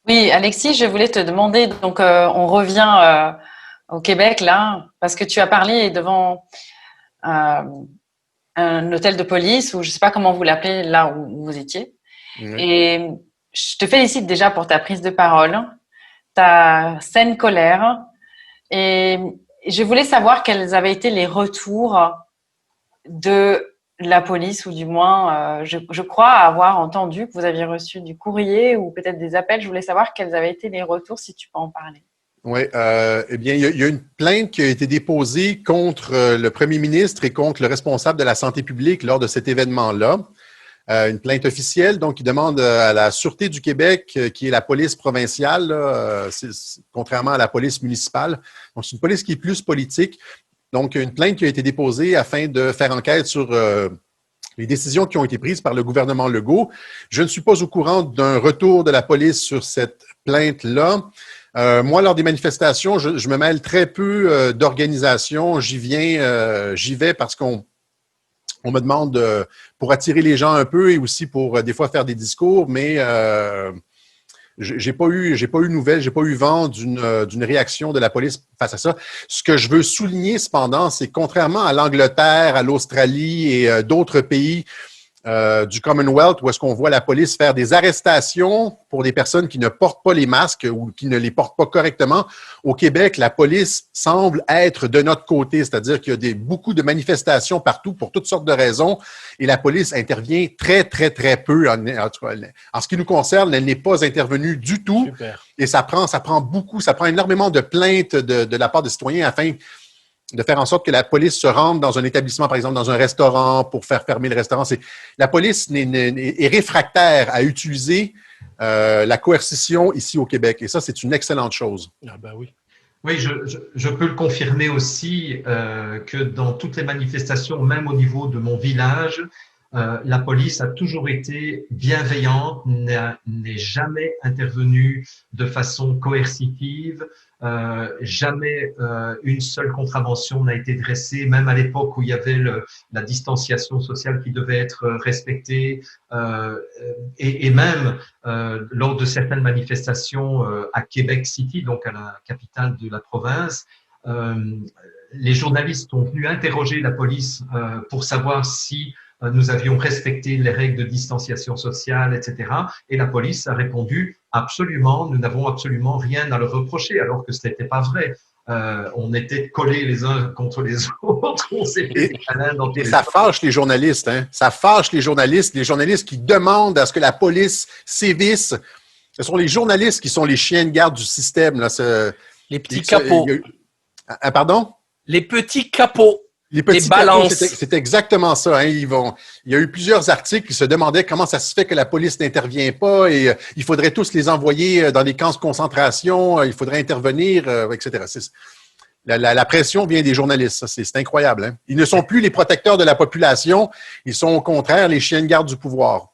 Oui, Alexis, je voulais te demander, donc on revient au Québec là, parce que tu as parlé devant euh, un hôtel de police, ou je ne sais pas comment vous l'appelez là où vous étiez. Oui. Et je te félicite déjà pour ta prise de parole, ta saine colère. Et je voulais savoir quels avaient été les retours de la police, ou du moins, je crois avoir entendu que vous aviez reçu du courrier ou peut-être des appels. Je voulais savoir quels avaient été les retours, si tu peux en parler. Oui, eh bien, il y a une plainte qui a été déposée contre le premier ministre et contre le responsable de la santé publique lors de cet événement-là. Une plainte officielle, donc, qui demande à la Sûreté du Québec, qui est la police provinciale, là, contrairement à la police municipale. Donc, c'est une police qui est plus politique. Donc, une plainte qui a été déposée afin de faire enquête sur les décisions qui ont été prises par le gouvernement Legault. Je ne suis pas au courant d'un retour de la police sur cette plainte-là. Moi, lors des manifestations, je me mêle très peu d'organisation. J'y vais parce qu'on me demande pour attirer les gens un peu et aussi pour des fois faire des discours, mais j'ai pas eu nouvelle, j'ai pas eu vent d'une réaction de la police face à ça. Ce que je veux souligner cependant, c'est que contrairement à l'Angleterre, à l'Australie et d'autres pays du Commonwealth, où est-ce qu'on voit la police faire des arrestations pour des personnes qui ne portent pas les masques ou qui ne les portent pas correctement. Au Québec, la police semble être de notre côté, c'est-à-dire qu'il y a beaucoup de manifestations partout pour toutes sortes de raisons et la police intervient très, très, très peu. En ce qui nous concerne, elle n'est pas intervenue du tout. Super. Et ça prend énormément de plaintes de la part des citoyens afin de faire en sorte que la police se rende dans un établissement, par exemple dans un restaurant, pour faire fermer le restaurant. La police est réfractaire à utiliser la coercition ici au Québec. Et ça, c'est une excellente chose. Ah bah oui. Oui, je peux le confirmer aussi que dans toutes les manifestations, même au niveau de mon village, la police a toujours été bienveillante, n'est jamais intervenue de façon coercitive, jamais une seule contravention n'a été dressée, même à l'époque où il y avait la distanciation sociale qui devait être respectée, et même lors de certaines manifestations à Québec City, donc à la capitale de la province, les journalistes sont venus interroger la police pour savoir si nous avions respecté les règles de distanciation sociale, etc. Et la police a répondu absolument, nous n'avons absolument rien à leur reprocher, alors que ce n'était pas vrai. On était collés les uns contre les autres, on s'est fait des câlins dans tous Et les ça sens. fâche les journalistes, hein? Ça fâche les journalistes qui demandent à ce que la police sévisse. Ce sont les journalistes qui sont les chiens de garde du système. Là. Les petits capots. Pardon? Les petits capots. Les petits capots, balances. c'est exactement ça. Hein. Il y a eu plusieurs articles qui se demandaient comment ça se fait que la police n'intervient pas et il faudrait tous les envoyer dans des camps de concentration, il faudrait intervenir, etc. La pression vient des journalistes. C'est incroyable. Hein. Ils ne sont plus les protecteurs de la population, ils sont au contraire les chiens de garde du pouvoir.